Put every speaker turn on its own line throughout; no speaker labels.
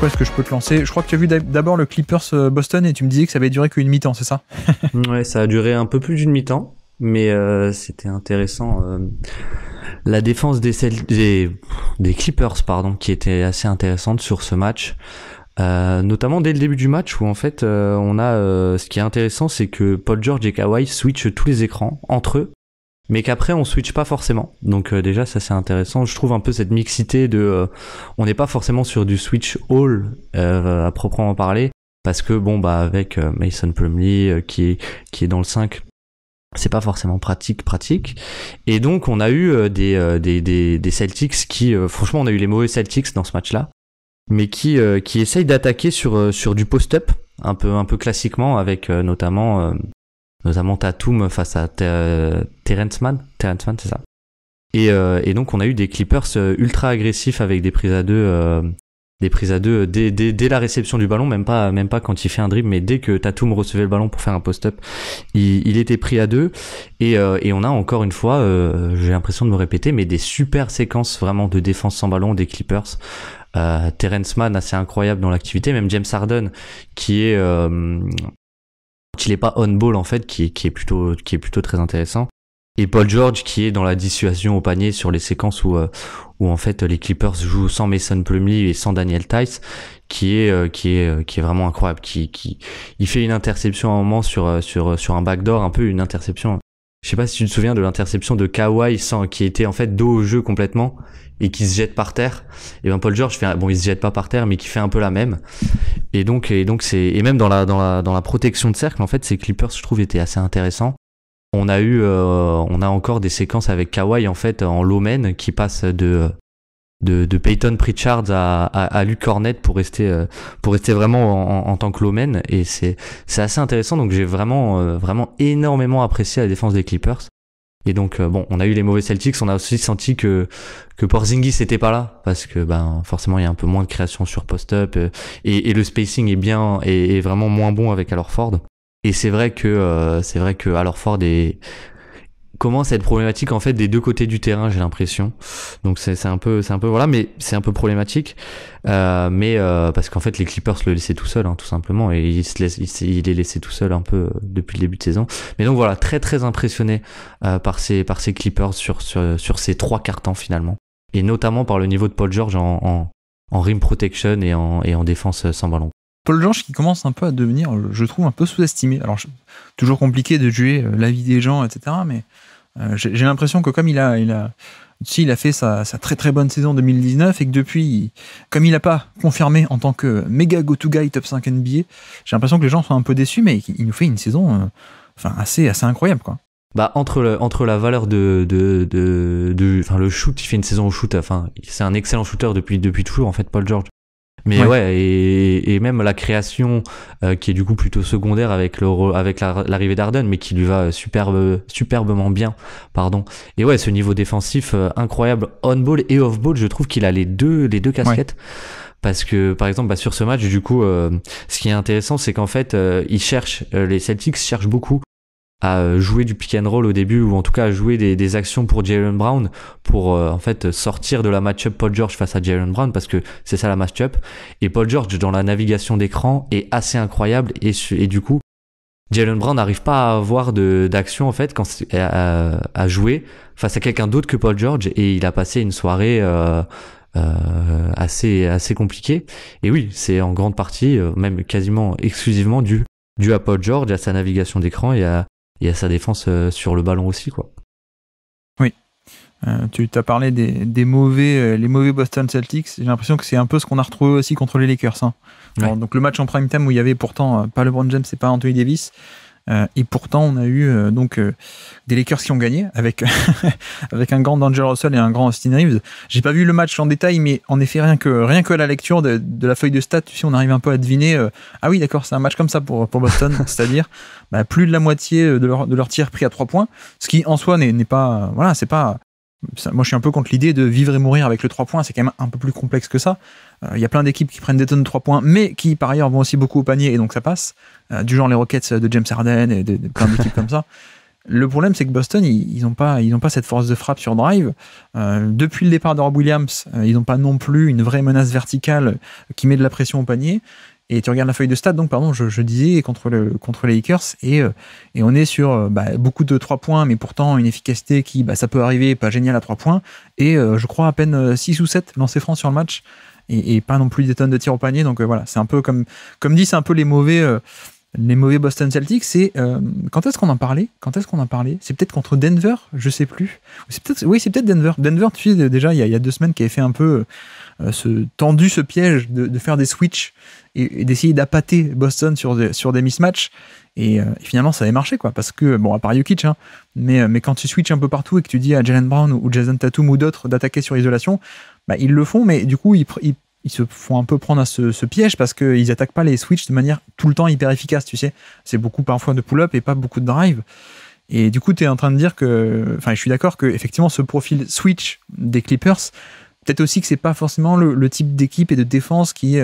quoi est-ce que je peux te lancer? Je crois que tu as vu d'abord le Clippers Boston et tu me disais que ça avait duré qu'une mi-temps, c'est ça?
Ouais, ça a duré un peu plus d'une mi-temps, mais c'était intéressant. La défense des Clippers, pardon, qui était assez intéressante sur ce match. Notamment dès le début du match où en fait on a ce qui est intéressant, c'est que Paul George et Kawhi switchent tous les écrans entre eux, mais qu'après on switch pas forcément. Donc déjà ça c'est intéressant. Je trouve un peu cette mixité de on n'est pas forcément sur du switch all à proprement parler, parce que bon bah avec Mason Plumlee qui est dans le 5, c'est pas forcément pratique. Et donc on a eu des Celtics qui franchement on a eu les mauvais Celtics dans ce match-là, mais qui essayent d'attaquer sur du post-up un peu classiquement, avec notamment Tatum face à Terrence Mann, c'est ça. Et donc on a eu des Clippers ultra agressifs avec des prises à deux dès la réception du ballon, même pas quand il fait un dribble, mais dès que Tatum recevait le ballon pour faire un post-up, il était pris à deux. Et on a encore une fois, j'ai l'impression de me répéter, mais des super séquences vraiment de défense sans ballon des Clippers. Terrence Mann assez incroyable dans l'activité, même James Harden qui est il est pas on ball en fait, qui est plutôt très intéressant, et Paul George qui est dans la dissuasion au panier sur les séquences où en fait les Clippers jouent sans Mason Plumlee et sans Daniel Theis, qui est vraiment incroyable, il fait une interception à un moment sur un backdoor, un peu une interception. Je sais pas si tu te souviens de l'interception de Kawhi qui était en fait dos au jeu complètement et qui se jette par terre. Et ben Paul George il se jette pas par terre, mais qui fait un peu la même. Et donc même dans la protection de cercle, en fait, ces Clippers, je trouve, étaient assez intéressants. On a encore des séquences avec Kawhi en fait en low man qui passe de Peyton Pritchard à Luke Cornett pour rester vraiment en tant que low man, et c'est assez intéressant. Donc j'ai vraiment énormément apprécié la défense des Clippers. Et donc on a eu les mauvais Celtics, on a aussi senti que Porzingis était pas là, parce que forcément il y a un peu moins de création sur post-up, et le spacing est vraiment moins bon avec Al Horford. Et c'est vrai que Al Horford commence à être problématique en fait des deux côtés du terrain, j'ai l'impression. Donc c'est un peu voilà, mais c'est un peu problématique, mais parce qu'en fait les Clippers le laissaient tout seul, tout simplement, et il est laissé tout seul un peu depuis le début de saison. Mais donc voilà, très très impressionné par ces Clippers sur ces trois quarts temps finalement, et notamment par le niveau de Paul George en rim protection et en défense sans ballon.
Paul George qui commence un peu à devenir, je trouve, un peu sous-estimé. Alors toujours compliqué de juger la vie des gens, etc., mais j'ai l'impression que comme il a fait sa très très bonne saison 2019, et que depuis, comme il n'a pas confirmé en tant que méga go-to guy top 5 NBA, j'ai l'impression que les gens sont un peu déçus, mais il nous fait une saison assez incroyable, quoi.
Entre la valeur de le shoot, il fait une saison au shoot, c'est un excellent shooter depuis toujours en fait, Paul George. Mais ouais, et même la création qui est du coup plutôt secondaire avec l'arrivée d'Harden, mais qui lui va superbement bien, pardon. Et ouais, ce niveau défensif incroyable on ball et off ball, je trouve qu'il a les deux casquettes. Ouais. Parce que par exemple sur ce match, du coup, ce qui est intéressant, c'est qu'en fait les Celtics cherchent beaucoup à jouer du pick and roll au début, ou en tout cas à jouer des actions pour Jaylen Brown, pour en fait sortir de la match-up Paul George face à Jaylen Brown, parce que c'est ça la match-up. Et Paul George dans la navigation d'écran est assez incroyable, et du coup Jaylen Brown n'arrive pas à avoir d'action en fait à jouer face à quelqu'un d'autre que Paul George, et il a passé une soirée assez compliquée. Et oui, c'est en grande partie, même quasiment exclusivement dû à Paul George, à sa navigation d'écran et à sa défense sur le ballon aussi, quoi.
Oui. Tu t'as parlé des mauvais Boston Celtics. J'ai l'impression que c'est un peu ce qu'on a retrouvé aussi contre les Lakers. Ouais. Alors, donc le match en prime time où il y avait pourtant pas LeBron James et pas Anthony Davis. Et pourtant on a eu des Lakers qui ont gagné avec avec un grand D'Angelo Russell et un grand Austin Reeves. J'ai pas vu le match en détail, mais en effet rien que à la lecture de la feuille de stats, tu sais, on arrive un peu à deviner ah oui d'accord, c'est un match comme ça pour Boston, c'est-à-dire plus de la moitié de leur tir pris à 3 points, ce qui en soi n'est pas c'est pas ça, moi je suis un peu contre l'idée de vivre et mourir avec le 3 points, c'est quand même un peu plus complexe que ça. Il y a plein d'équipes qui prennent des tonnes de 3 points, mais qui par ailleurs vont aussi beaucoup au panier, et donc ça passe, du genre les Rockets de James Harden et plein d'équipes comme ça. Le problème, c'est que Boston, ils n'ont pas cette force de frappe sur drive. Depuis le départ de Rob Williams, ils n'ont pas non plus une vraie menace verticale qui met de la pression au panier. Et tu regardes la feuille de stats, donc pardon, je disais contre les Lakers, et on est sur beaucoup de 3 points, mais pourtant une efficacité qui, ça peut arriver, pas génial à 3 points, et je crois à peine 6 ou 7 lancers francs sur le match, et pas non plus des tonnes de tirs au panier. Donc voilà, c'est un peu comme dit, c'est un peu les mauvais Boston Celtics. C'est quand est-ce qu'on en parlait C'est peut-être contre Denver, je sais plus. C'est peut-être Denver. Denver, tu sais, déjà il y a 2 semaines, qui avait fait un peu tendu ce piège de faire des switches et d'essayer d'appâter Boston sur des mismatchs. Et finalement, ça avait marché, quoi. Parce que, à part Jokic, hein, mais quand tu switches un peu partout et que tu dis à Jaylen Brown ou Jason Tatum ou d'autres d'attaquer sur isolation, ils le font, mais du coup, ils se font un peu prendre à ce piège parce qu'ils attaquent pas les switches de manière tout le temps hyper efficace, tu sais. C'est beaucoup parfois de pull-up et pas beaucoup de drive. Et du coup, tu es en train de dire que... Enfin, je suis d'accord que effectivement, ce profil switch des Clippers, peut-être aussi que c'est pas forcément le type d'équipe et de défense qui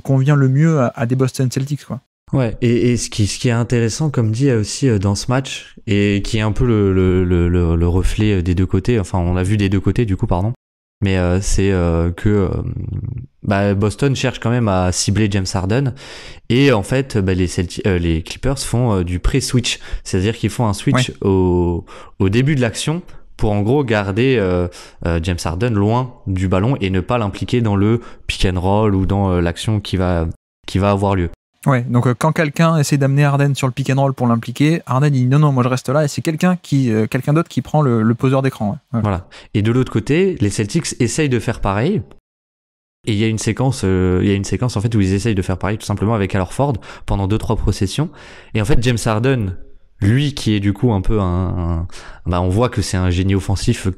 convient le mieux à des Boston Celtics, quoi.
Ouais, et ce qui est intéressant, comme dit aussi dans ce match, et qui est un peu le reflet des deux côtés, enfin on l'a vu des deux côtés du coup, pardon, mais c'est que Boston cherche quand même à cibler James Harden, et en fait les Clippers font du pré-switch, c'est-à-dire qu'ils font un switch au début de l'action pour en gros garder James Harden loin du ballon et ne pas l'impliquer dans le pick and roll ou dans l'action qui va avoir lieu.
Ouais, donc quand quelqu'un essaie d'amener Harden sur le pick and roll pour l'impliquer, Harden dit non, moi je reste là, et c'est quelqu'un d'autre qui prend le poseur d'écran. Ouais.
Voilà. Et de l'autre côté, les Celtics essayent de faire pareil. Et il y a une séquence en fait où ils essayent de faire pareil tout simplement avec Al Horford pendant 2-3 possessions. Et en fait, James Harden, lui qui est du coup un peu on voit que c'est un génie offensif,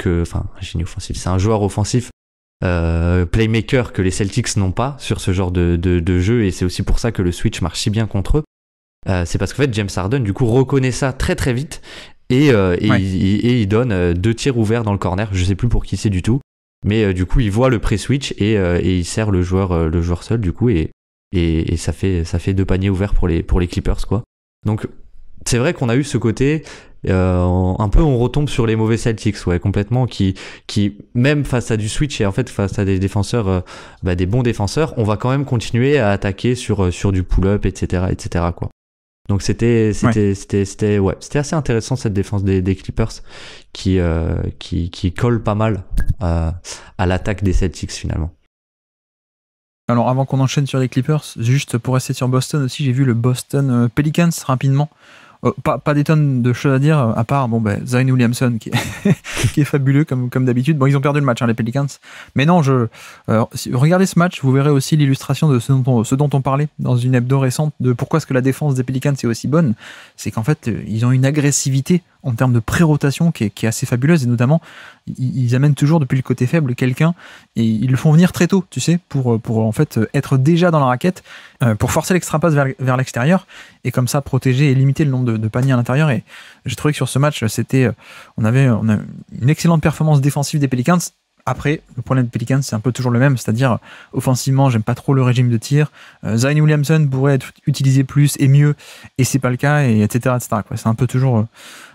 c'est un joueur offensif. Playmaker que les Celtics n'ont pas sur ce genre de jeu, et c'est aussi pour ça que le switch marche si bien contre eux. C'est parce qu'en fait James Harden du coup reconnaît ça très très vite et il donne 2 tirs ouverts dans le corner, je sais plus pour qui c'est du tout, mais du coup il voit le pré-switch et il sert le joueur seul du coup, et ça fait 2 paniers ouverts pour les Clippers, quoi. Donc c'est vrai qu'on a eu ce côté un peu, on retombe sur les mauvais Celtics, complètement, qui même face à du switch et en fait face à des défenseurs, des bons défenseurs, on va quand même continuer à attaquer sur du pull-up, etc., quoi. Donc c'était assez intéressant, cette défense des Clippers qui colle pas mal à l'attaque des Celtics finalement.
Alors avant qu'on enchaîne sur les Clippers, juste pour rester sur Boston aussi, j'ai vu le Boston Pelicans rapidement. Pas des tonnes de choses à dire, à part Zion Williamson qui est fabuleux comme d'habitude. Bon, ils ont perdu le match, les Pelicans. Mais non, regardez ce match, vous verrez aussi l'illustration de ce dont on parlait dans une hebdo récente, de pourquoi est-ce que la défense des Pelicans est aussi bonne. C'est qu'en fait, ils ont une agressivité en termes de pré-rotation qui est assez fabuleuse, et notamment, ils amènent toujours depuis le côté faible quelqu'un, et ils le font venir très tôt, tu sais, pour en fait être déjà dans la raquette, pour forcer l'extra-passe vers l'extérieur, et comme ça protéger et limiter le nombre de paniers à l'intérieur. Et j'ai trouvé que sur ce match, on a une excellente performance défensive des Pelicans. Après, le problème des Pelicans, c'est un peu toujours le même, c'est-à-dire offensivement, j'aime pas trop le régime de tir. Zion Williamson pourrait être utilisé plus et mieux, et c'est pas le cas, et etc. quoi. C'est un peu toujours,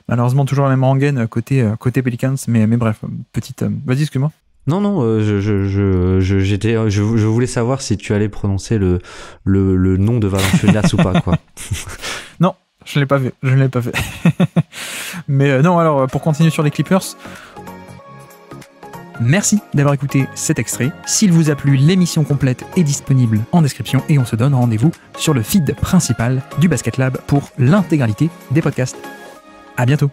malheureusement, toujours la même rengaine côté Pelicans, mais bref, petite. Vas-y, excuse-moi.
Non, je voulais savoir si tu allais prononcer le nom de Valanciunas ou pas, quoi.
Non, je ne l'ai pas fait. Mais non, alors, pour continuer sur les Clippers, merci d'avoir écouté cet extrait. S'il vous a plu, l'émission complète est disponible en description, et on se donne rendez-vous sur le feed principal du Basket Lab pour l'intégralité des podcasts. À bientôt.